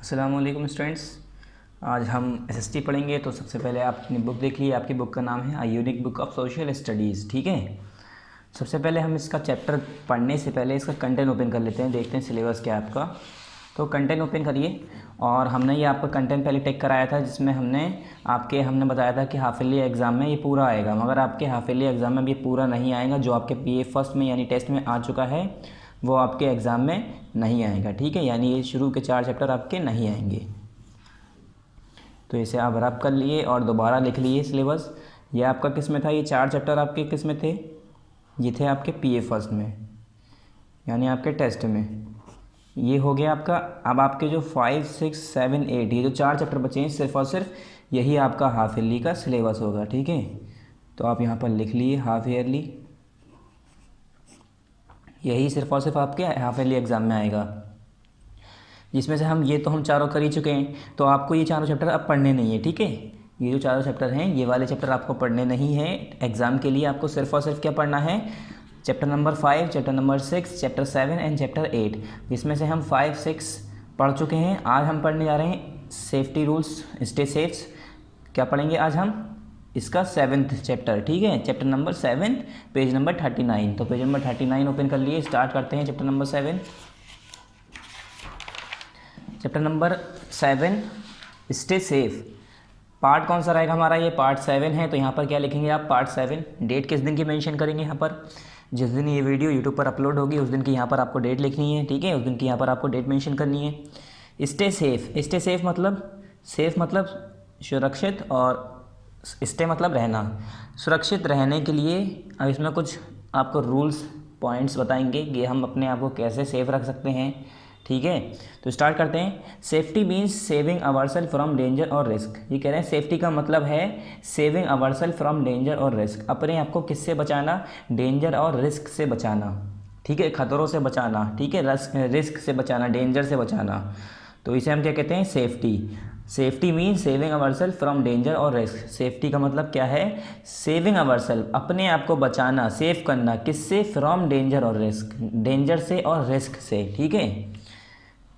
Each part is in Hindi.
अस्सलाम वालेकुम स्टूडेंट्स। आज हम एसएसटी पढ़ेंगे। तो सबसे पहले आप अपनी बुक देख लीजिए। आपकी बुक का नाम है a unique book of social studies. ठीक है, सबसे पहले हम इसका चैप्टर पढ़ने से पहले इसका कंटेंट ओपन कर लेते हैं, देखते हैं सिलेबस क्या है आपका। तो कंटेंट ओपन करिए। और हमने ये आपका कंटेंट पहले टेक कराया था, जिसमें हमने बताया था कि हाफ ईयरली एग्ज़ाम में ये पूरा आएगा, मगर आपके हाफ ईयरली एग्ज़ाम में भी पूरा नहीं आएगा। जो आपके पीए फर्स्ट में यानी टेस्ट में आ चुका है वो आपके एग्ज़ाम में नहीं आएगा। ठीक है, यानी ये शुरू के 4 चैप्टर आपके नहीं आएंगे। तो इसे आप रब कर लिए और दोबारा लिख लिए सिलेबस। ये आपका किस में था? ये 4 चैप्टर आपके किस में थे? ये थे आपके पीए फर्स्ट में, यानी आपके टेस्ट में। ये हो गया आपका। अब आपके जो 5, 6, 7, 8 ये जो 4 चैप्टर बचे हैं, सिर्फ और सिर्फ यही आपका हाफ ईयरली का सिलेबस होगा। ठीक है, तो आप यहाँ पर लिख लिए हाफ ईयरली। यही सिर्फ और सिर्फ आपके हाफ ईयरली एग्ज़ाम में आएगा, जिसमें से हम चारों कर ही चुके हैं। तो आपको ये चारों चैप्टर अब पढ़ने नहीं है। ठीक है, ये जो चारों चैप्टर हैं, ये वाले चैप्टर आपको पढ़ने नहीं हैं। एग्ज़ाम के लिए आपको सिर्फ और सिर्फ क्या पढ़ना है? Chapter number 5, chapter number 6, chapter 7 and chapter 8, जिसमें से हम 5, 6 पढ़ चुके हैं। आज हम पढ़ने जा रहे हैं सेफ्टी रूल्स, स्टे सेफ्स। क्या पढ़ेंगे आज हम? इसका 7th चैप्टर। ठीक है, चैप्टर नंबर 7, पेज नंबर 39। तो पेज नंबर 39 ओपन कर लिए। स्टार्ट करते हैं chapter number 7। Chapter number 7 stay safe. Part कौन सा रहेगा हमारा? ये पार्ट 7 है। तो यहाँ पर क्या लिखेंगे आप? पार्ट 7। डेट किस दिन की मेंशन करेंगे यहाँ पर? जिस दिन ये वीडियो यूट्यूब पर अपलोड होगी उस दिन की यहाँ पर आपको डेट लिखनी है। ठीक है, उस दिन की यहाँ पर आपको डेट मेंशन करनी है। Stay safe. स्टे सेफ मतलब, सेफ मतलब सुरक्षित, और स्टे मतलब रहना। सुरक्षित रहने के लिए अब इसमें कुछ आपको रूल्स पॉइंट्स बताएंगे कि हम अपने आप को कैसे सेफ रख सकते हैं। ठीक है, तो स्टार्ट करते हैं। Safety means saving ourself from danger और रिस्क। ये कह रहे हैं सेफ्टी का मतलब है सेविंग अवरसेल्फ फ्रॉम डेंजर और रिस्क। अपने आप को किससे बचाना? डेंजर और रिस्क से बचाना। ठीक है, खतरों से बचाना। ठीक है, रिस्क से बचाना, डेंजर से बचाना। तो इसे हम क्या कहते हैं? Safety. Safety means saving ourself from danger और रिस्क। सेफ्टी का मतलब क्या है? सेविंग अवरसेल्फ, अपने आप को बचाना, सेव करना। किससे? फ्रॉम डेंजर और रिस्क, डेंजर से और रिस्क से। ठीक है,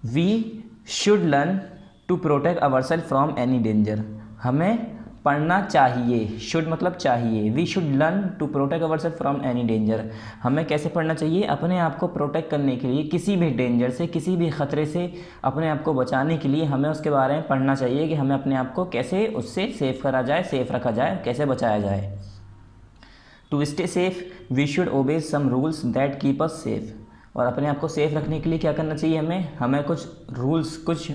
we should learn to protect ourself from any danger. हमें पढ़ना चाहिए। शुड मतलब चाहिए। We should learn to protect ourself from any danger. हमें कैसे पढ़ना चाहिए? अपने आप को प्रोटेक्ट करने के लिए, किसी भी डेंजर से, किसी भी ख़तरे से अपने आप को बचाने के लिए हमें उसके बारे में पढ़ना चाहिए कि हमें अपने आप को कैसे उससे सेफ करा जाए, सेफ रखा जाए, कैसे बचाया जाए। To stay safe we should obey some rules that keep us safe. और अपने आप को सेफ रखने के लिए क्या करना चाहिए? हमें कुछ रूल्स, कुछ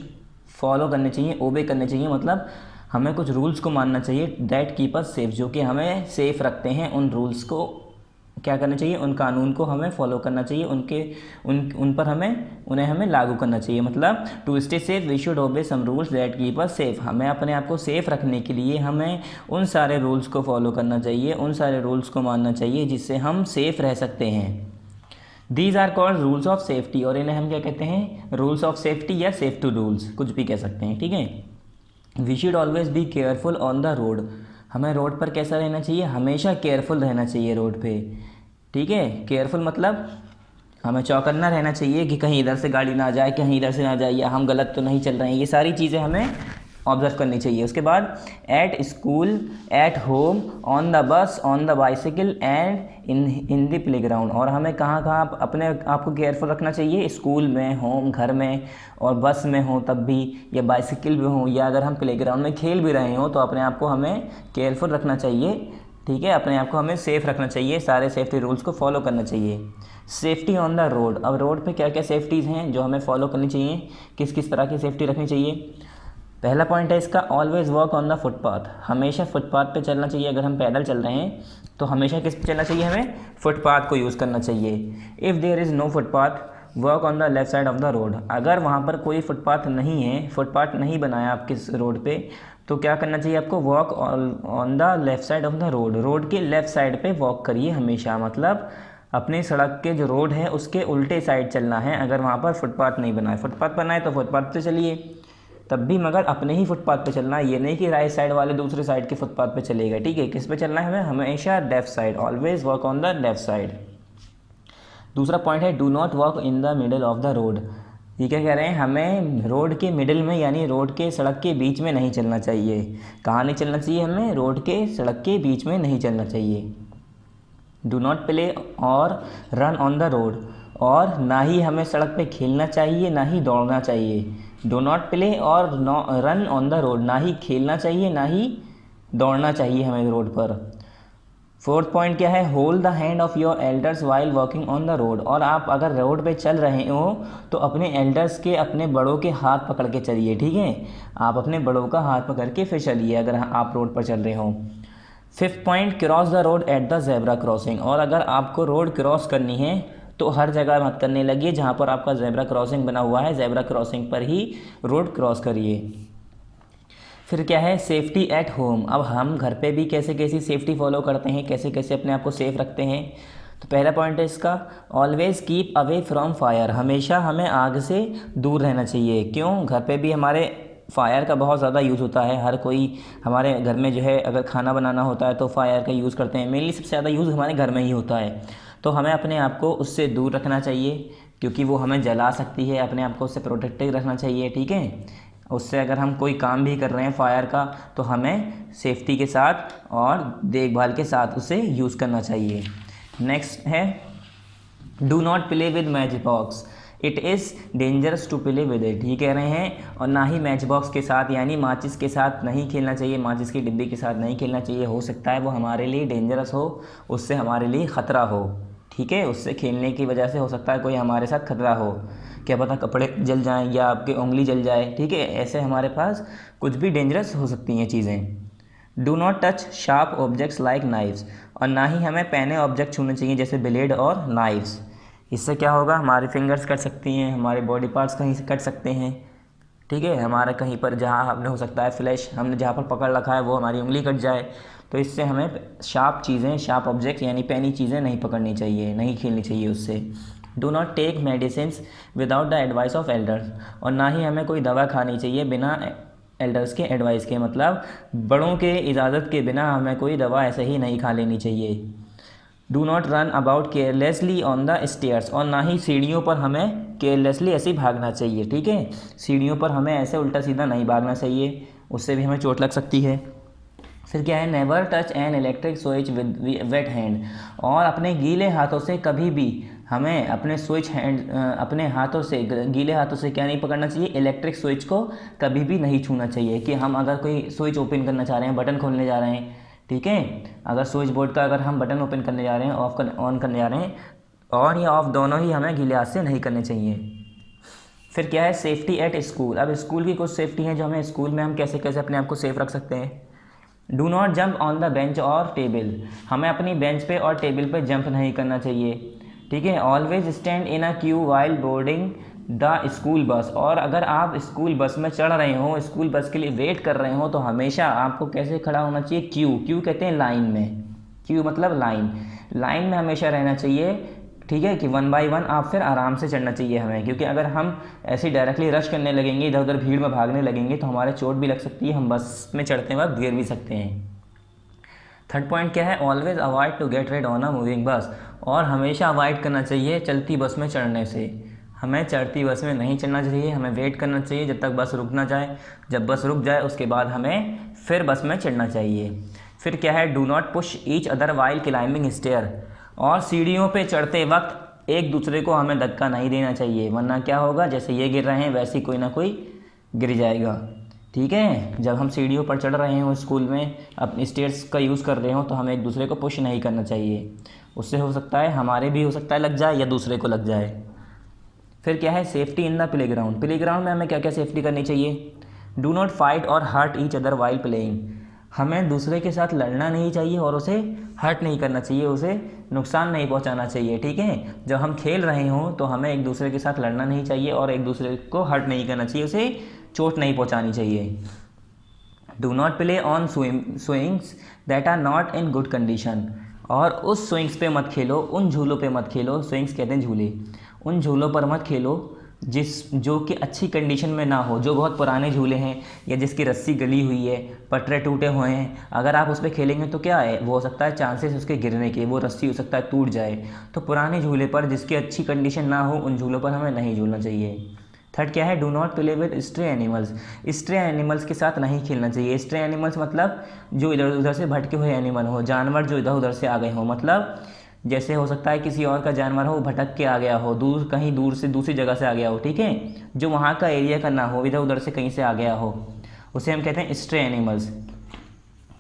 फॉलो करने चाहिए, ओबे करने चाहिए। मतलब हमें कुछ रूल्स को मानना चाहिए, दैट कीप अस सेफ, जो कि हमें सेफ रखते हैं। उन रूल्स को क्या करना चाहिए? उन कानून को हमें फॉलो करना चाहिए, उन पर उन्हें हमें लागू करना चाहिए। मतलब to stay safe we should obey some rules that keep us safe. हमें अपने आप को सेफ रखने के लिए हमें उन सारे रूल्स को फॉलो करना चाहिए, उन सारे रूल्स को मानना चाहिए जिससे हम सेफ रह सकते हैं। These are called rules of safety. और इन्हें हम क्या कहते हैं? रूल्स ऑफ सेफ्टी या सेफ्टी रूल्स, कुछ भी कह सकते हैं। ठीक है, we should always be careful on the road. हमें रोड पर कैसा रहना चाहिए? हमेशा केयरफुल रहना चाहिए रोड पे। ठीक है, केयरफुल मतलब हमें चौकन्ना रहना चाहिए कि कहीं इधर से गाड़ी ना जाए, कहीं इधर से ना जाए, या हम गलत तो नहीं चल रहे हैं। ये सारी चीज़ें हमें ऑब्जर्व करनी चाहिए। उसके बाद at school, at home, on the bus, on the bicycle and in the play ground. और हमें कहाँ कहाँ अपने आप को केयरफुल रखना चाहिए? स्कूल में, होम, घर में, और बस में हो तब भी, या बाइसिकल में हो, या अगर हम प्ले ग्राउंड में खेल भी रहे हो तो अपने आप को हमें केयरफुल रखना चाहिए। ठीक है, अपने आप को हमें सेफ़ रखना चाहिए, सारे सेफ्टी रूल्स को फॉलो करना चाहिए। Safety on the road. अब रोड पे क्या क्या सेफ्टीज़ हैं जो हमें फॉलो करनी चाहिए, किस किस तरह की सेफ्टी रखनी चाहिए? पहला पॉइंट है इसका, always walk on the footpath. हमेशा फुटपाथ पे चलना चाहिए। अगर हम पैदल चल रहे हैं तो हमेशा किस पे चलना चाहिए? हमें फुटपाथ को यूज़ करना चाहिए। If there is no footpath walk on the left side of the road. अगर वहाँ पर कोई फुटपाथ नहीं है, फुटपाथ नहीं बनाया आपके रोड पे, तो क्या करना चाहिए आपको? Walk on the left side of the road. Road के लेफ़्ट साइड पे वॉक करिए हमेशा। मतलब अपनी सड़क के जो रोड है उसके उल्टे साइड चलना है। अगर वहाँ पर फुटपाथ नहीं बना है, फुटपाथ बना है तो फुटपाथ पे चलिए तब भी, मगर अपने ही फुटपाथ पे चलना है। ये नहीं कि राइट साइड वाले दूसरे साइड के फुटपाथ पे चलेगा। ठीक है, किस पे चलना है? हमें हमेशा left side, always walk on the left side. दूसरा पॉइंट है, do not walk in the middle of the road. ये क्या कह रहे हैं, हमें रोड के मिडिल में यानी रोड के सड़क के बीच में नहीं चलना चाहिए। कहाँ नहीं चलना चाहिए, हमें रोड के सड़क के बीच में नहीं चलना चाहिए। डू नॉट प्ले और रन ऑन द रोड, और ना ही हमें सड़क पे खेलना चाहिए ना ही दौड़ना चाहिए। डो नॉट प्ले और रन ऑन द रोड, ना ही खेलना चाहिए ना ही दौड़ना चाहिए हमें रोड पर। फोर्थ पॉइंट क्या है, hold the hand of your elders while walking on the road, और आप अगर रोड पे चल रहे हो तो अपने एल्डर्स के, अपने बड़ों के हाथ पकड़ के चलिए, ठीक है। आप अपने बड़ों का हाथ पकड़ के फिर चलिए अगर आप रोड पर चल रहे हो। Fifth point, cross the road at the zebra crossing, और अगर आपको रोड क्रॉस करनी है तो हर जगह मत करने लगिए जहाँ पर आपका जेब्रा क्रॉसिंग बना हुआ है, जेब्रा क्रॉसिंग पर ही रोड क्रॉस करिए। फिर क्या है, सेफ्टी एट होम। अब हम घर पे भी कैसे कैसी सेफ्टी फॉलो करते हैं, कैसे कैसे अपने आप को सेफ रखते हैं। तो पहला पॉइंट है इसका, always keep away from fire, हमेशा हमें आग से दूर रहना चाहिए। क्यों, घर पे भी हमारे फायर का बहुत ज़्यादा यूज़ होता है। हर कोई हमारे घर में जो है अगर खाना बनाना होता है तो फायर का यूज़ करते हैं। मेनली सबसे ज़्यादा यूज़ हमारे घर में ही होता है। तो हमें अपने आप को उससे दूर रखना चाहिए क्योंकि वो हमें जला सकती है। अपने आप को उससे प्रोटेक्टेड रखना चाहिए, ठीक है। उससे अगर हम कोई काम भी कर रहे हैं फायर का तो हमें सेफ्टी के साथ और देखभाल के साथ उसे यूज़ करना चाहिए। नेक्स्ट है, do not play with match box, it is dangerous to play with it. ये कह रहे हैं, और ना ही मैच बॉक्स के साथ यानी माचिस के साथ नहीं खेलना चाहिए, माचिस की डिब्बी के साथ नहीं खेलना चाहिए। हो सकता है वो हमारे लिए डेंजरस हो, उससे हमारे लिए ख़तरा हो, ठीक है। उससे खेलने की वजह से हो सकता है कोई हमारे साथ खतरा हो, क्या पता कपड़े जल जाएं या आपकी उंगली जल जाए, ठीक है। ऐसे हमारे पास कुछ भी डेंजरस हो सकती हैं चीज़ें। Do not touch sharp objects like knifes, और ना ही हमें पैने ऑब्जेक्ट छूने चाहिए जैसे ब्लेड और नाइफ्स। इससे क्या होगा, हमारी फिंगर्स कट सकती हैं, हमारे बॉडी पार्ट्स कहीं से कट सकते हैं, ठीक है। हमारा कहीं पर जहाँ हमने हो सकता है फ्लैश हमने जहाँ पर पकड़ रखा है वो हमारी उंगली कट जाए। तो इससे हमें शार्प चीज़ें, शार्प ऑब्जेक्ट यानी पैनी चीज़ें नहीं पकड़नी चाहिए, नहीं खेलनी चाहिए उससे। Do not take medicines without the advice of elders, और ना ही हमें कोई दवा खानी चाहिए बिना एल्डर्स के एडवाइस के, मतलब बड़ों के इजाज़त के बिना हमें कोई दवा ऐसे ही नहीं खा लेनी चाहिए। Do not run about carelessly on the stairs, और ना ही सीढ़ियों पर हमें केयरलेसली ऐसे ही भागना चाहिए, ठीक है। सीढ़ियों पर हमें ऐसे उल्टा सीधा नहीं भागना चाहिए, उससे भी हमें चोट लग सकती है। फिर क्या है, never touch an electric switch with wet hand, और अपने गीले हाथों से कभी भी हमें अपने स्विच हैंड, अपने हाथों से, गीले हाथों से क्या नहीं पकड़ना चाहिए, इलेक्ट्रिक स्विच को कभी भी नहीं छूना चाहिए। कि हम अगर कोई स्विच ओपन करना चाह रहे हैं, बटन खोलने जा रहे हैं, ठीक है, अगर स्विच बोर्ड का अगर हम बटन ओपन करने जा रहे हैं, ऑन करने जा रहे हैं, ऑन या ऑफ दोनों ही हमें गीले हाथ से नहीं करने चाहिए। फिर क्या है, सेफ्टी एट स्कूल। अब स्कूल की कुछ सेफ्टी हैं जो हमें स्कूल में हम कैसे कैसे अपने आप को सेफ रख सकते हैं। Do not jump on the bench और टेबल, हमें अपनी बेंच पे और टेबल पे जंप नहीं करना चाहिए, ठीक है। Always stand in a Q while boarding the school bus, और अगर आप स्कूल बस में चढ़ रहे हो, स्कूल बस के लिए वेट कर रहे हो, तो हमेशा आपको कैसे खड़ा होना चाहिए, क्यू कहते हैं लाइन में, क्यू मतलब लाइन, लाइन में हमेशा रहना चाहिए, ठीक है। कि 1 बाय 1 आप फिर आराम से चढ़ना चाहिए हमें, क्योंकि अगर हम ऐसे डायरेक्टली रश करने लगेंगे, इधर उधर भीड़ में भागने लगेंगे तो हमारे चोट भी लग सकती है, हम बस में चढ़ते वक्त गिर भी सकते हैं। थर्ड पॉइंट क्या है, always avoid to get red on a moving bus, और हमेशा अवॉइड करना चाहिए चलती बस में चढ़ने से। हमें चढ़ती बस में नहीं चढ़ना चाहिए, हमें वेट करना चाहिए जब तक बस रुक ना जाए। जब बस रुक जाए उसके बाद हमें फिर बस में चढ़ना चाहिए। फिर क्या है, do not push each other while climbing stair, और सीढ़ियों पे चढ़ते वक्त एक दूसरे को हमें धक्का नहीं देना चाहिए, वरना क्या होगा, जैसे ये गिर रहे हैं वैसे ही कोई ना कोई गिर जाएगा, ठीक है। जब हम सीढ़ियों पर चढ़ रहे हो स्कूल में, अपनी स्टेयर्स का यूज़ कर रहे हो, तो हमें एक दूसरे को पुश नहीं करना चाहिए, उससे हो सकता है हमारे भी हो सकता है लग जाए या दूसरे को लग जाए। फिर क्या है, safety in the playground, playground में हमें क्या क्या सेफ्टी करनी चाहिए। डू नॉट फाइट और hurt each other while playing, हमें दूसरे के साथ लड़ना नहीं चाहिए और उसे हर्ट नहीं करना चाहिए, उसे नुकसान नहीं पहुंचाना चाहिए, ठीक है। जब हम खेल रहे हों तो हमें एक दूसरे के साथ लड़ना नहीं चाहिए और एक दूसरे को हर्ट नहीं करना चाहिए, उसे चोट नहीं पहुंचानी चाहिए। Do not play on swings that are not in good condition, और उस स्विंग्स पे मत खेलो, उन झूलों पे मत खेलो, स्विंग्स कहते हैं झूले, उन झूलों पर मत खेलो जो कि अच्छी कंडीशन में ना हो, जो बहुत पुराने झूले हैं या जिसकी रस्सी गली हुई है, पटरे टूटे हुए हैं। अगर आप उस पर खेलेंगे तो क्या है, वो हो सकता है चांसेस उसके गिरने के, वो रस्सी हो सकता है टूट जाए। तो पुराने झूले पर जिसकी अच्छी कंडीशन ना हो, उन झूलों पर हमें नहीं झूलना चाहिए। थर्ड क्या है, do not play with stray animals. Stray animals के साथ नहीं खेलना चाहिए। स्ट्रे एनिमल्स मतलब जो इधर उधर से भटके हुए एनिमल हो, जानवर जो इधर उधर से आ गए हो, मतलब जैसे हो सकता है किसी और का जानवर हो, भटक के आ गया हो, दूर कहीं दूर से दूसरी जगह से आ गया हो, ठीक है, जो वहाँ का एरिया का ना हो, इधर उधर से कहीं से आ गया हो, उसे हम कहते हैं स्ट्रे एनिमल्स।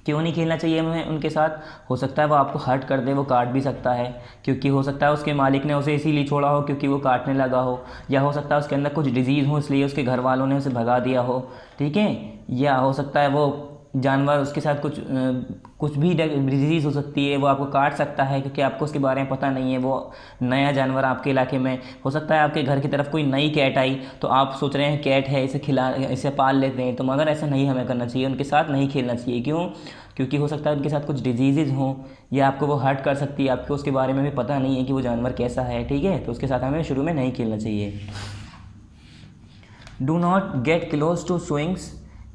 क्यों नहीं खेलना चाहिए हमें उनके साथ? हो सकता है वो आपको हर्ट कर दे, वो काट भी सकता है, क्योंकि हो सकता है उसके मालिक ने उसे इसीलिए छोड़ा हो क्योंकि वो काटने लगा हो, या हो सकता है उसके अंदर कुछ डिजीज़ हो इसलिए उसके घर वालों ने उसे भगा दिया हो, ठीक है, या हो सकता है वो जानवर उसके साथ कुछ भी डिजीज़ हो सकती है, वो आपको काट सकता है क्योंकि आपको उसके बारे में पता नहीं है, वो नया जानवर आपके इलाके में। हो सकता है आपके घर की तरफ कोई नई कैट आई तो आप सोच रहे हैं कैट है, इसे पाल लेते हैं, तो मगर ऐसा नहीं हमें करना चाहिए, उनके साथ नहीं खेलना चाहिए। क्यों? क्योंकि हो सकता है उनके साथ कुछ डिजीज़ हों, या आपको वो हर्ट कर सकती है, आपको उसके बारे में भी पता नहीं है कि वो जानवर कैसा है, ठीक है, तो उसके साथ हमें शुरू में नहीं खेलना चाहिए। Do not get close to swings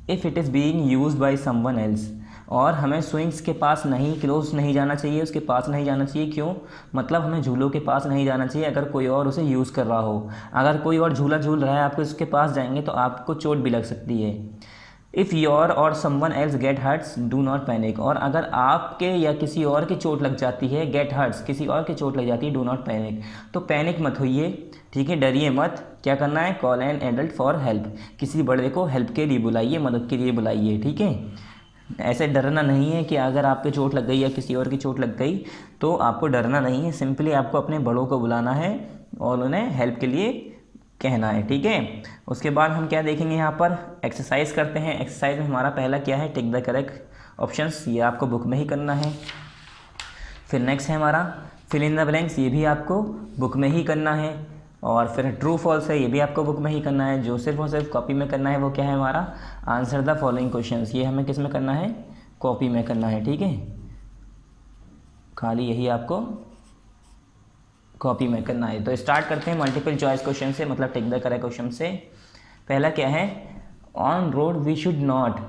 if it is being used by someone else. और हमें स्विंग्स के पास क्लोज नहीं जाना चाहिए, उसके पास नहीं जाना चाहिए। क्यों? मतलब हमें झूलों के पास नहीं जाना चाहिए अगर कोई और उसे यूज़ कर रहा हो। अगर कोई और झूला झूल रहा है, आपको उसके पास जाएंगे तो आपको चोट भी लग सकती है। If your or someone else get hurts do not panic. और अगर आपके या किसी और की चोट लग जाती है, गेट हर्ट्स किसी और की चोट लग जाती है, डू नॉट पैनिक, तो पैनिक मत होइए, ठीक है, डरिए मत। क्या करना है? Call an adult for help. किसी बड़े को हेल्प के लिए बुलाइए, मदद के लिए बुलाइए, ठीक है। ऐसे डरना नहीं है कि अगर आपके चोट लग गई या किसी और की चोट लग गई तो आपको डरना नहीं है, सिंपली आपको अपने बड़ों को बुलाना है और उन्हें हेल्प के लिए कहना है, ठीक है। उसके बाद हम क्या देखेंगे, यहाँ पर एक्सरसाइज करते हैं। एक्सरसाइज में हमारा पहला क्या है, टिक द करेक्ट ऑप्शंस, ये आपको बुक में ही करना है। फिर नेक्स्ट है हमारा फिल इन द ब्लैंक्स, ये भी आपको बुक में ही करना है। और फिर ट्रू फॉल्स है, ये भी आपको बुक में ही करना है। जो सिर्फ और सिर्फ कॉपी में करना है वो क्या है हमारा, आंसर द फॉलोइंग क्वेश्चंस, ये हमें किस में करना है, कॉपी में करना है, ठीक है, खाली यही आपको कॉपी में करना है। तो स्टार्ट करते हैं मल्टीपल चॉइस क्वेश्चन से, मतलब टिक द करेक्ट क्वेश्चन से। पहला क्या है, on road we should not,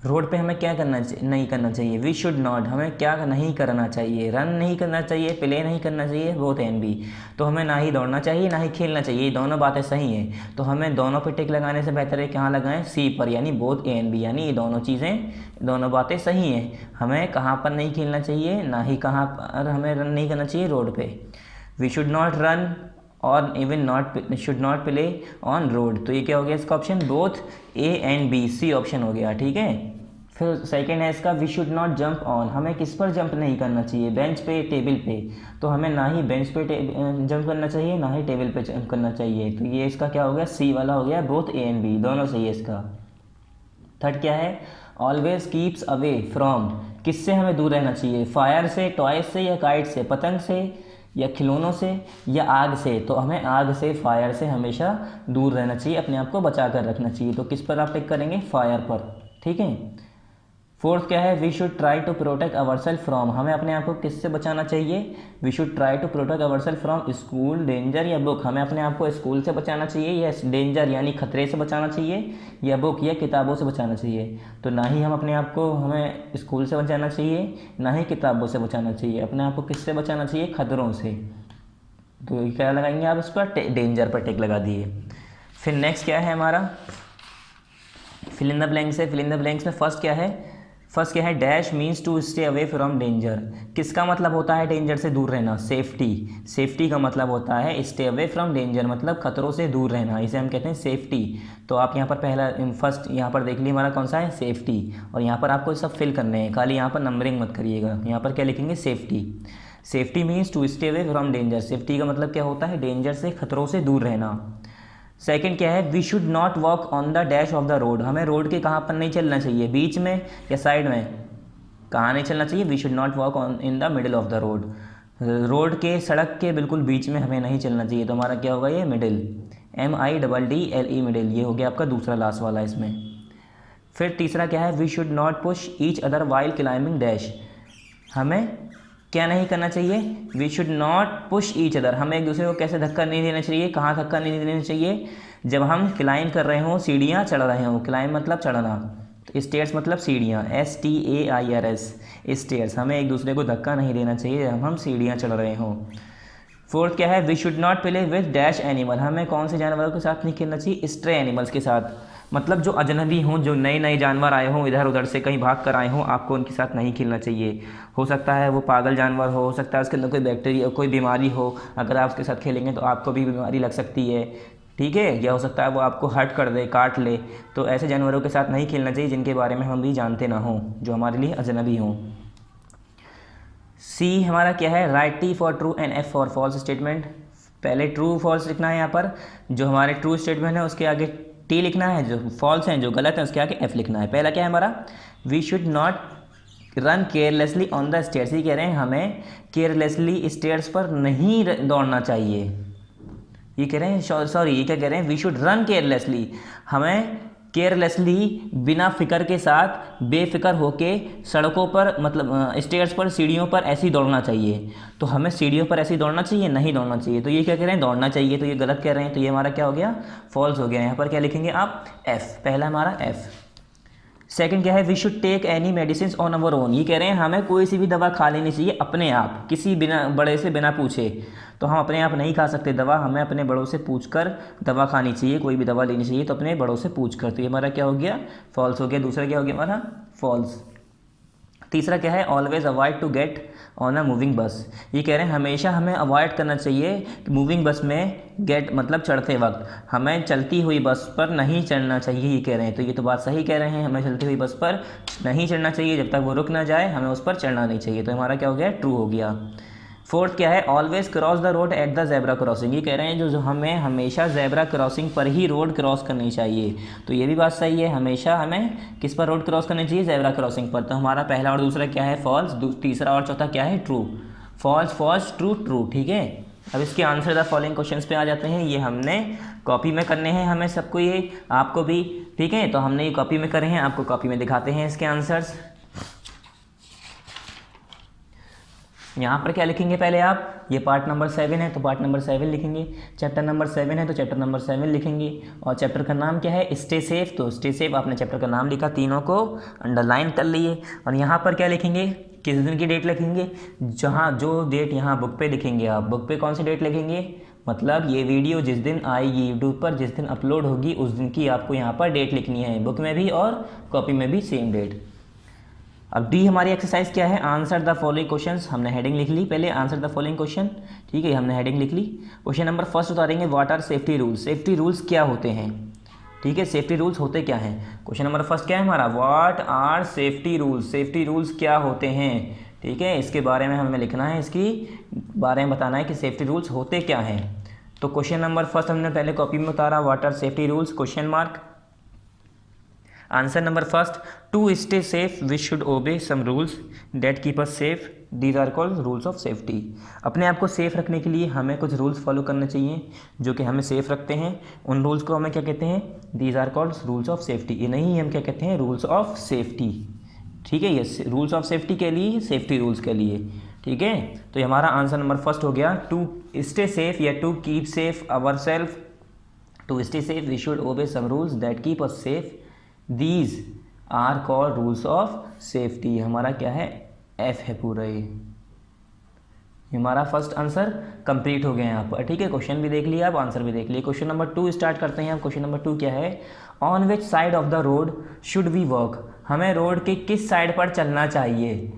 road पे हमें क्या करना नहीं करना चाहिए, वी शुड नॉट, हमें क्या नहीं करना चाहिए, रन नहीं करना चाहिए, प्ले नहीं करना चाहिए, बोथ एंड बी। तो हमें ना ही दौड़ना चाहिए ना ही खेलना चाहिए, दोनों बातें सही हैं। तो हमें दोनों पे टिक लगाने से बेहतर है कहाँ लगाएं, सी पर, यानी बोथ ए एंड बी, यानी ये दोनों चीज़ें, दोनों बातें सही हैं। हमें कहाँ पर नहीं खेलना चाहिए, ना ही कहाँ पर हमें रन नहीं करना चाहिए, रोड पे। We should not run or even not should not play on road, तो ये क्या हो गया इसका option, both A and B, C option हो गया, ठीक है। फिर सेकंड है इसका, we should not jump on, हमें किस पर जंप नहीं करना चाहिए, बेंच पे, टेबल पे। तो हमें ना ही बेंच पे जंप करना चाहिए ना ही टेबल पे जंप करना चाहिए, तो ये इसका क्या हो गया, सी वाला हो गया, बोथ ए एंड बी, दोनों सही है इसका। थर्ड क्या है, ऑलवेज कीप्स अवे फ्रॉम, किससे हमें दूर रहना चाहिए, फायर से, टॉयज से, या काइट से, पतंग से, या खिलौनों से, या आग से। तो हमें आग से, फायर से हमेशा दूर रहना चाहिए, अपने आप को बचा कर रखना चाहिए। तो किस पर आप टिक करेंगे, फायर पर, ठीक है। फोर्थ क्या है, we should try to protect our self from, हमें अपने आप को किससे बचाना चाहिए, we should try to protect our self from school, danger, या बुक। हमें अपने आप को स्कूल से बचाना चाहिए, या डेंजर यानी खतरे से बचाना चाहिए, या बुक या किताबों से बचाना चाहिए। तो ना ही हम अपने आप को, हमें स्कूल से बचाना चाहिए ना ही किताबों से बचाना चाहिए, अपने आप को किससे बचाना चाहिए, खतरों से। तो क्या लगाएंगे आप इस पर, डेंजर पर टिक लगा दिए। फिर नेक्स्ट क्या है हमारा, फिल इन द ब्लैंक्स है। फिल इन द ब्लैंक्स में फर्स्ट क्या है, dash means to stay away from danger, किसका मतलब होता है डेंजर से दूर रहना, सेफ्टी, सेफ्टी का मतलब होता है स्टे अवे फ्रॉम डेंजर, मतलब खतरों से दूर रहना, इसे हम कहते हैं सेफ्टी। तो आप यहाँ पर पहला फर्स्ट यहाँ पर देख लीजिए हमारा कौन सा है, सेफ्टी। और यहाँ पर आपको सब फिल करने हैं, खाली यहाँ पर नंबरिंग मत करिएगा। यहाँ पर क्या लिखेंगे, safety. Safety means to stay away from danger, safety का मतलब क्या होता है, डेंजर से, खतरों से दूर रहना। सेकंड क्या है, we should not walk on the dash of the road, हमें रोड के कहाँ पर नहीं चलना चाहिए, बीच में या साइड में, कहाँ नहीं चलना चाहिए, we should not walk on in the middle of the road, road के, सड़क के बिल्कुल बीच में हमें नहीं चलना चाहिए। तो हमारा क्या होगा ये, मिडिल, MIDDLE, मिडिल, ये हो गया आपका दूसरा लास्ट वाला इसमें। फिर तीसरा क्या है, we should not push each other while climbing dash, हमें क्या नहीं करना चाहिए, we should not push each other, हमें एक दूसरे को कैसे धक्का नहीं देना चाहिए, कहाँ धक्का नहीं देना चाहिए, जब हम क्लाइंब कर रहे हों, सीढ़ियाँ चढ़ रहे हों, क्लाइंब मतलब चढ़ना, तो स्टेयर्स मतलब सीढ़ियाँ, STAIRS, स्टेयर्स, हमें एक दूसरे को धक्का नहीं देना चाहिए जब हम सीढ़ियाँ चढ़ रहे हों। फोर्थ क्या है, we should not play with dash animal, हमें कौन से जानवरों के साथ नहीं खेलना चाहिए, स्ट्रे एनिमल्स के साथ, मतलब जो अजनबी हों, जो नए नए जानवर आए हों, इधर उधर से कहीं भाग कर आए हों, आपको उनके साथ नहीं खेलना चाहिए। हो सकता है वो पागल जानवर हो सकता है उसके अंदर कोई बैक्टीरिया कोई बीमारी हो, अगर आप उसके साथ खेलेंगे तो आपको भी बीमारी लग सकती है, ठीक है, या हो सकता है वो आपको हर्ट कर दे, काट ले। तो ऐसे जानवरों के साथ नहीं खेलना चाहिए जिनके बारे में हम भी जानते ना हों, जो हमारे लिए अजनबी हों। सी हमारा क्या है, write T for true and F for false statement. पहले ट्रू फॉल्स लिखना है यहाँ पर, जो हमारे ट्रू स्टेटमेंट है उसके आगे टी लिखना है, जो फॉल्स हैं जो गलत है उसके आगे एफ लिखना है। पहला क्या है हमारा, we should not run carelessly on the stairs, ये कह रहे हैं हमें केयरलेसली स्टेयर्स पर नहीं दौड़ना चाहिए। ये कह रहे हैं सॉरी ये क्या कह रहे हैं, वी शुड रन केयरलेसली, हमें केयरलेसली बिना फिक्र के साथ बेफिक्र होके सड़कों पर मतलब स्टेयर्स पर सीढ़ियों पर ऐसे ही दौड़ना चाहिए। तो हमें सीढ़ियों पर ऐसे ही दौड़ना चाहिए, नहीं दौड़ना चाहिए। तो ये क्या कह रहे हैं, दौड़ना चाहिए, तो ये गलत कह रहे हैं, तो ये हमारा क्या हो गया, फॉल्स हो गया। यहाँ पर क्या लिखेंगे आप, एफ, पहला हमारा एफ। सेकंड क्या है, we should take any medicine on our own, ये कह रहे हैं हमें कोई सी भी दवा खा लेनी चाहिए अपने आप, किसी बिना बड़े से बिना पूछे। तो हम अपने आप नहीं खा सकते दवा, हमें अपने बड़ों से पूछकर दवा खानी चाहिए, कोई भी दवा लेनी चाहिए तो अपने बड़ों से पूछकर। तो ये हमारा क्या हो गया, फॉल्स हो गया। दूसरा क्या हो गया हमारा, फॉल्स। तीसरा क्या है, always avoid to get on a moving bus, ये कह रहे हैं हमेशा हमें अवॉइड करना चाहिए मूविंग बस में गेट मतलब चढ़ते वक्त, हमें चलती हुई बस पर नहीं चढ़ना चाहिए, ये कह रहे हैं। तो ये तो बात सही कह रहे हैं, हमें चलती हुई बस पर नहीं चढ़ना चाहिए, जब तक वो रुक ना जाए हमें उस पर चढ़ना नहीं चाहिए। तो हमारा क्या हो गया, ट्रू हो गया। फोर्थ क्या है, always cross the road at the zebra crossing, ये कह रहे हैं जो हमें हमेशा जेब्रा क्रॉसिंग पर ही रोड क्रॉस करनी चाहिए। तो ये भी बात सही है, हमेशा हमें किस पर रोड क्रॉस करनी चाहिए, जेब्रा क्रॉसिंग पर। तो हमारा पहला और दूसरा क्या है, फॉल्स, तीसरा और चौथा क्या है, true. False false true true, ठीक है। अब इसके आंसर द फॉलोइंग क्वेश्चंस पे आ जाते हैं। ये हमने कॉपी में करने हैं, हमें सबको, ये आपको भी, ठीक है। तो हमने ये कॉपी में करे हैं, आपको कॉपी में दिखाते हैं इसके आंसर्स। यहाँ पर क्या लिखेंगे पहले आप, ये पार्ट नंबर 7 है तो पार्ट नंबर 7 लिखेंगे, चैप्टर नंबर 7 है तो चैप्टर नंबर 7 लिखेंगे। और चैप्टर का नाम क्या है, स्टे सेफ, तो स्टे सेफ आपने चैप्टर का नाम लिखा, तीनों को अंडरलाइन कर लिए। और यहाँ पर क्या लिखेंगे, किस दिन की डेट लिखेंगे, जहाँ जो डेट यहाँ बुक पे लिखेंगे आप, बुक पे कौन सी डेट लिखेंगे, मतलब ये वीडियो जिस दिन आएगी यूट्यूब पर, जिस दिन अपलोड होगी उस दिन की आपको यहाँ पर डेट लिखनी है, बुक में भी और कॉपी में भी सेम डेट। अब डी हमारी एक्सरसाइज क्या है, आंसर द फॉलोइंग क्वेश्चंस, हमने हेडिंग लिख ली पहले, आंसर द फॉलोइंग क्वेश्चन, ठीक है, हमने हेडिंग लिख ली। क्वेश्चन नंबर फर्स्ट उतारेंगे, what are safety rules, safety rules क्या होते हैं, ठीक है, सेफ्टी रूल्स होते क्या हैं। क्वेश्चन नंबर फर्स्ट क्या है हमारा, what are safety rules, safety rules क्या होते हैं, ठीक है, इसके बारे में हमें लिखना है, इसकी बारे में बताना है कि सेफ्टी रूल्स होते क्या हैं। तो क्वेश्चन नंबर फर्स्ट हमने पहले कॉपी में उतारा, what are safety rules, question mark. Answer number first, to stay safe we should obey some rules that keep us safe, these are called rules of safety. अपने आप को सेफ रखने के लिए हमें कुछ रूल्स फॉलो करने चाहिए जो कि हमें सेफ रखते हैं, उन रूल्स को हमें क्या कहते हैं, these are called rules of safety. ये नहीं हम क्या कहते हैं, रूल्स ऑफ सेफ्टी, ठीक है, ये रूल्स ऑफ सेफ्टी के लिए, सेफ्टी रूल्स के लिए, ठीक है। तो ये हमारा आंसर नंबर फर्स्ट हो गया, टू स्टे सेफ या to keep safe our self, to stay safe we should obey some rules that keep us safe, these are called rules of safety. हमारा क्या है, एफ है पूरा, ये हमारा फर्स्ट आंसर कंप्लीट हो गया यहाँ पर, ठीक है। क्वेश्चन भी देख लिया, अब आंसर भी देख लिया। क्वेश्चन नंबर 2 स्टार्ट करते हैं। अब क्वेश्चन नंबर 2 क्या है, on which side of the road should we walk, हमें रोड के किस साइड पर चलना चाहिए।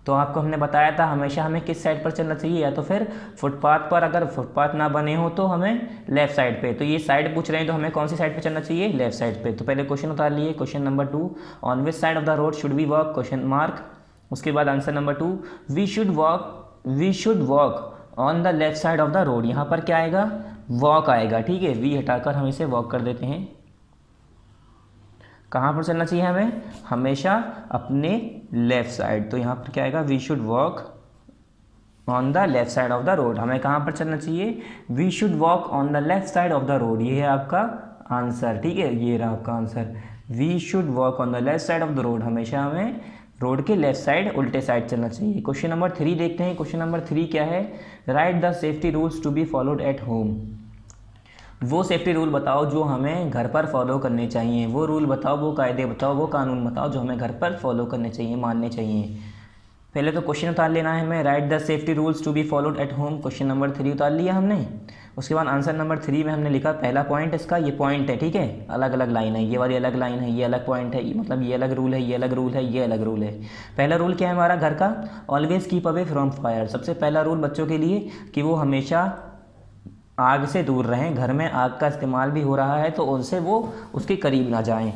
तो आपको हमने बताया था हमेशा हमें किस साइड पर चलना चाहिए, या तो फिर फुटपाथ पर, अगर फुटपाथ ना बने हो तो हमें लेफ्ट साइड पे। तो ये साइड पूछ रहे हैं तो हमें कौन सी साइड पे चलना चाहिए, लेफ्ट साइड पे। तो पहले क्वेश्चन उतार लिए, question number 2, on which side of the road should we walk, question mark. उसके बाद answer number 2, we should walk on the left side of the road, यहाँ पर क्या आएगा, वॉक आएगा, ठीक है, वी हटाकर हम इसे वॉक कर देते हैं। कहाँ पर चलना चाहिए हमें, हमेशा अपने लेफ़्ट साइड। तो यहाँ पर क्या आएगा, we should walk on the left side of the road, हमें कहाँ पर चलना चाहिए, we should walk on the left side of the road, ये है आपका आंसर, ठीक है, ये रहा आपका answer, we should walk on the left side of the road, हमेशा हमें रोड के लेफ्ट साइड, उल्टे साइड चलना चाहिए। क्वेश्चन नंबर 3 देखते हैं। क्वेश्चन नंबर 3 क्या है, write the safety rules to be followed at home, वो सेफ्टी रूल बताओ जो हमें घर पर फॉलो करने चाहिए, वो रूल बताओ, वो कायदे बताओ, वो कानून बताओ जो हमें घर पर फॉलो करने चाहिए, मानने चाहिए। पहले तो क्वेश्चन उतार लेना है हमें, write the safety rules to be followed at home, question number 3 उतार लिया हमने। उसके बाद आंसर नंबर 3 में हमने लिखा पहला पॉइंट इसका, ये पॉइंट है, ठीक है, अलग अलग लाइन है, ये वाली अलग लाइन है, ये अलग पॉइंट है, मतलब ये अलग रूल है, ये अलग रूल है, ये अलग रूल है। पहला रूल क्या है हमारा घर का, always keep away from fire. सबसे पहला रूल बच्चों के लिए कि वो हमेशा आग से दूर रहें, घर में आग का इस्तेमाल भी हो रहा है तो उनसे वो उसके करीब ना जाएं।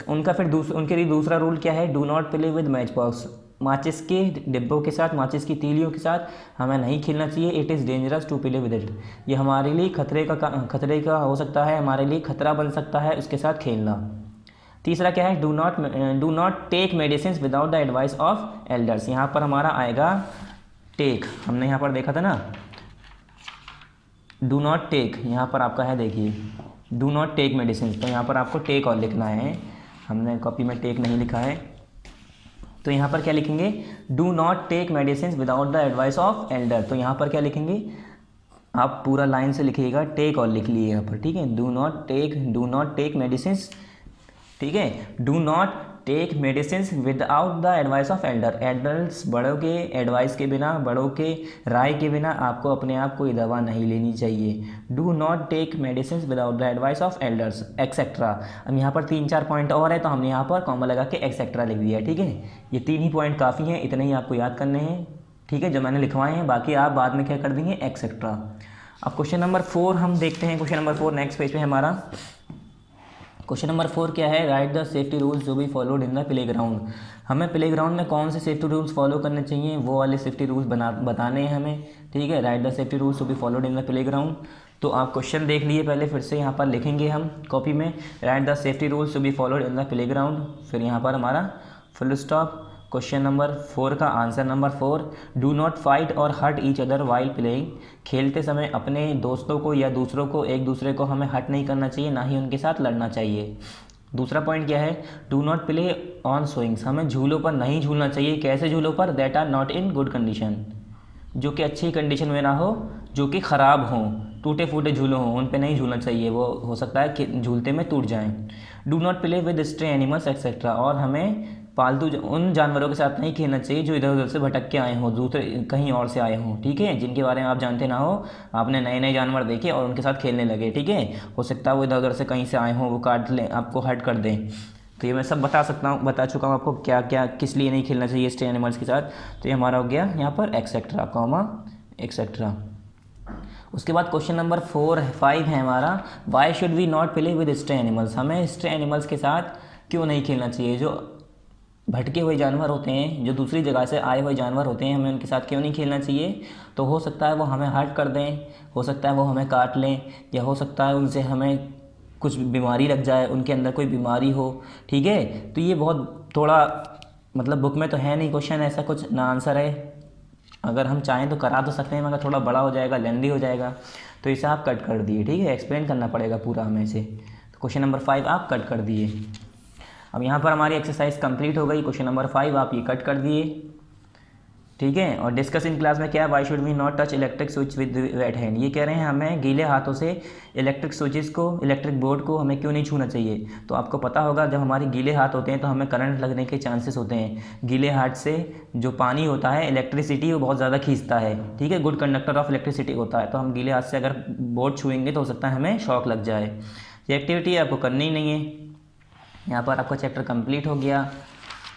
उनका फिर उनके लिए दूसरा रूल क्या है, do not play with match box, माचिस के डिब्बों के साथ, माचिस की तीलियों के साथ हमें नहीं खेलना चाहिए। It is dangerous to play with it, ये हमारे लिए खतरे का हो सकता है, हमारे लिए खतरा बन सकता है उसके साथ खेलना। तीसरा क्या है, do not take medicine without the advice of elders. यहाँ पर हमारा आएगा टेक, हमने यहाँ पर देखा था ना, डू नॉट टेक, यहाँ पर आपका है देखिए डू नॉट टेक मेडिसिन, तो यहाँ पर आपको टेक और लिखना है, हमने कॉपी में टेक नहीं लिखा है, तो यहाँ पर क्या लिखेंगे, do not take medicine without the advice of elder. तो यहाँ पर क्या लिखेंगे, आप पूरा लाइन से लिखिएगा, टेक और लिख लिए यहाँ पर, ठीक है, डू नॉट टेक मेडिसिन, ठीक है, do not take medicine without the advice of elder. Adults, बड़ों के एडवाइस के बिना, बड़ों के राय के बिना आपको अपने आप कोई दवा नहीं लेनी चाहिए। Do not take medicine without the advice of elders etcetera. अब यहाँ पर 3-4 पॉइंट और है तो हमने यहाँ पर कॉमा लगा के एक्सेट्रा लिख दिया, ठीक है। ये 3 ही पॉइंट काफ़ी हैं, इतने ही आपको याद करने हैं, ठीक है, जो मैंने लिखवाए हैं, बाकी आप बाद में क्या कर देंगे, एक्सेट्रा। अब क्वेश्चन नंबर 4 हम देखते हैं, क्वेश्चन नंबर 4 नेक्स्ट पेज पे हमारा। क्वेश्चन नंबर 4 क्या है, राइट द सेफ्टी रूल्स जो भी फॉलोड इन द प्लेग्राउंड। हमें प्लेग्राउंड में कौन से सेफ्टी रूल्स फॉलो करने चाहिए, वो वाले सेफ्टी रूल्स बताने हैं हमें, ठीक है। Write the safety rules to be followed in the playground. तो आप क्वेश्चन देख लिए पहले, फिर से यहाँ पर लिखेंगे हम कॉपी में, write the safety rules to be followed in the playground, फिर यहाँ पर हमारा फुल स्टॉप। क्वेश्चन नंबर 4 का answer number 4, do not fight और hurt each other while playing. खेलते समय अपने दोस्तों को या दूसरों को, एक दूसरे को हमें हर्ट नहीं करना चाहिए, ना ही उनके साथ लड़ना चाहिए। दूसरा पॉइंट क्या है, do not play on swings, हमें झूलों पर नहीं झूलना चाहिए। कैसे झूलों पर, that are not in good condition, जो कि अच्छी कंडीशन में ना हो, जो कि ख़राब हों, टूटे फूटे झूले हों, उन पे नहीं झूलना चाहिए, वो हो सकता है कि झूलते में टूट जाएं। Do not play with stray animals etcetera, और हमें पालतू उन जानवरों के साथ नहीं खेलना चाहिए जो इधर उधर से भटक के आए हों, दूसरे कहीं और से आए हों, ठीक है, जिनके बारे में आप जानते ना हो, आपने नए नए जानवर देखे और उनके साथ खेलने लगे, ठीक है, हो सकता है वो इधर उधर से कहीं से आए हों, वो काट लें, आपको हर्ट कर दें। तो ये मैं सब बता चुका हूँ आपको क्या क्या किस लिए नहीं खेलना चाहिए स्ट्रे एनिमल्स के साथ। तो ये हमारा हो गया यहाँ पर एक्सेट्रा, कॉमा एक्सेट्रा। उसके बाद क्वेश्चन नंबर 5 है हमारा, why should we not play with stray animals. हमें स्ट्रे एनिमल्स के साथ क्यों नहीं खेलना चाहिए, जो भटके हुए जानवर होते हैं, जो दूसरी जगह से आए हुए जानवर होते हैं, हमें उनके साथ क्यों नहीं खेलना चाहिए। तो हो सकता है वो हमें हर्ट कर दें, हो सकता है वो हमें काट लें, या हो सकता है उनसे हमें कुछ बीमारी लग जाए, उनके अंदर कोई बीमारी हो, ठीक है। तो ये बहुत थोड़ा मतलब बुक में तो है नहीं क्वेश्चन ऐसा कुछ ना आंसर है, अगर हम चाहें तो करा तो सकते हैं, मगर थोड़ा बड़ा हो जाएगा, लेंदी हो जाएगा, तो इसे आप कट कर दिए, ठीक है, एक्सप्लेन करना पड़ेगा पूरा हमें इसे। तो क्वेश्चन नंबर 5 आप कट कर दिए। अब यहाँ पर हमारी एक्सरसाइज कंप्लीट हो गई, क्वेश्चन नंबर 5 आप ये कट कर दिए, ठीक है। और डिस्कस इन क्लास में क्या है, why should we not touch electric switch with wet hand. ये कह रहे हैं हमें गीले हाथों से इलेक्ट्रिक स्विचेस को, इलेक्ट्रिक बोर्ड को हमें क्यों नहीं छूना चाहिए। तो आपको पता होगा जब हमारे गीले हाथ होते हैं तो हमें करंट लगने के चांसेस होते हैं। गीले हाथ से जो पानी होता है, इलेक्ट्रिसिटी वो बहुत ज़्यादा खींचता है, ठीक है, गुड कंडक्टर ऑफ इलेक्ट्रिसिटी होता है। तो हम गीले हाथ से अगर बोर्ड छुएंगे तो हो सकता है हमें शॉक लग जाए। ये एक्टिविटी आपको करनी ही नहीं है। यहाँ पर आपका चैप्टर कंप्लीट हो गया,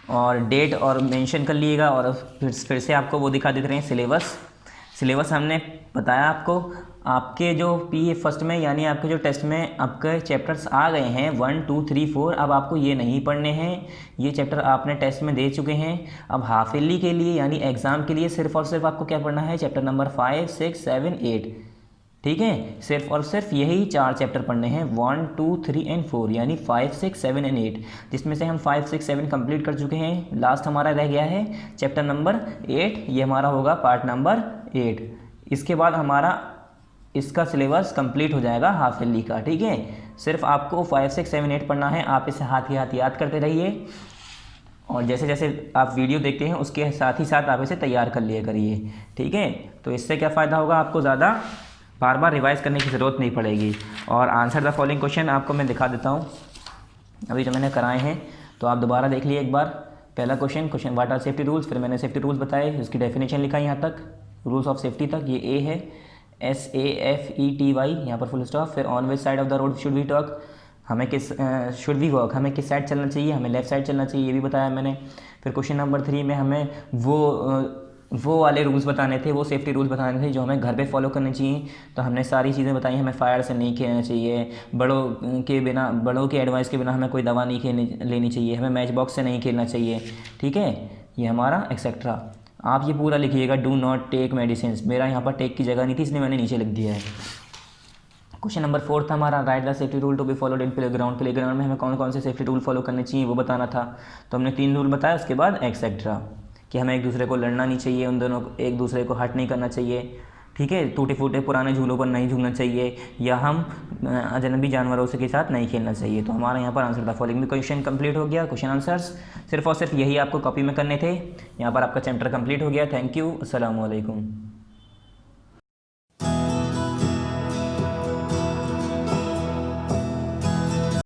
और डेट और मेंशन कर लिएगा, और फिर से आपको वो दिखा देते रहे हैं सिलेबस हमने बताया आपको। आपके जो पी फर्स्ट में यानी आपके जो टेस्ट में आपके चैप्टर्स आ गए हैं 1, 2, 3, 4, अब आपको ये नहीं पढ़ने हैं, ये चैप्टर आपने टेस्ट में दे चुके हैं। अब हाफ ईयरली के लिए यानी एग्ज़ाम के लिए सिर्फ और सिर्फ आपको क्या पढ़ना है, चैप्टर नंबर 5, 6, 7, 8, ठीक है, सिर्फ और सिर्फ यही 4 चैप्टर पढ़ने हैं, 1, 2, 3 एंड 4, यानी 5, 6, 7 एंड 8, जिसमें से हम 5, 6, 7 कंप्लीट कर चुके हैं। लास्ट हमारा रह गया है चैप्टर नंबर 8, ये हमारा होगा पार्ट नंबर 8। इसके बाद हमारा इसका सिलेबस कंप्लीट हो जाएगा हाफ ईयरली का, ठीक है। सिर्फ आपको 5, 6, 7, 8 पढ़ना है, आप इसे हाथ ही हाथ याद करते रहिए, और जैसे जैसे आप वीडियो देखते हैं उसके साथ ही साथ आप इसे तैयार कर लिया करिए, ठीक है। तो इससे क्या फ़ायदा होगा, आपको ज़्यादा बार बार रिवाइज़ करने की ज़रूरत नहीं पड़ेगी। और आंसर द फॉलोइंग क्वेश्चन आपको मैं दिखा देता हूँ, अभी जो मैंने कराए हैं तो आप दोबारा देख लिए एक बार। पहला question what are safety rules, फिर मैंने सेफ्टी रूल्स बताए, उसकी डेफिनेशन लिखा यहाँ तक, रूल्स ऑफ सेफ्टी तक, ये ए है SAFETY, यहाँ पर फुल स्टॉप। फिर on which side of the road should we talk, हमें किस शुड वी वॉक, हमें किस साइड चलना चाहिए, हमें लेफ्ट साइड चलना चाहिए, ये भी बताया मैंने। फिर क्वेश्चन नंबर 3 में हमें वो वाले रूल्स बताने थे, वो सेफ्टी रूल्स बताने थे जो हमें घर पे फॉलो करने चाहिए। तो हमने सारी चीज़ें बताई, हमें फायर से नहीं खेलना चाहिए, बड़ों के एडवाइस के बिना हमें कोई दवा नहीं लेनी चाहिए, हमें मैच बॉक्स से नहीं खेलना चाहिए, ठीक है, ये हमारा एक्सेट्रा। आप ये पूरा लिखिएगा, डू नॉट टेक मेडिसिन, मेरा यहाँ पर टेक की जगह नहीं थी इसलिए मैंने नीचे लिख दिया है। क्वेश्चन नंबर 4 था हमारा, write the safety rule to be followed in playground, playground में हमें कौन कौन से सेफ्टी रूल फॉलो करने चाहिए वो बताना था। तो हमने 3 रूल बताया, उसके बाद एक्सेट्रा, कि हमें एक दूसरे को लड़ना नहीं चाहिए, उन दोनों एक दूसरे को हर्ट नहीं करना चाहिए, ठीक है, टूटे फूटे पुराने झूलों पर नहीं झूलना चाहिए, या हम अजनबी जानवरों से के साथ नहीं खेलना चाहिए। तो हमारा यहाँ पर आंसर द फॉलोइंग में क्वेश्चन कंप्लीट हो गया। क्वेश्चन आंसर्स सिर्फ और सिर्फ यही आपको कॉपी में करने थे। यहाँ पर आपका चैप्टर कंप्लीट हो गया। थैंक यू, अस्सलाम वालेकुम।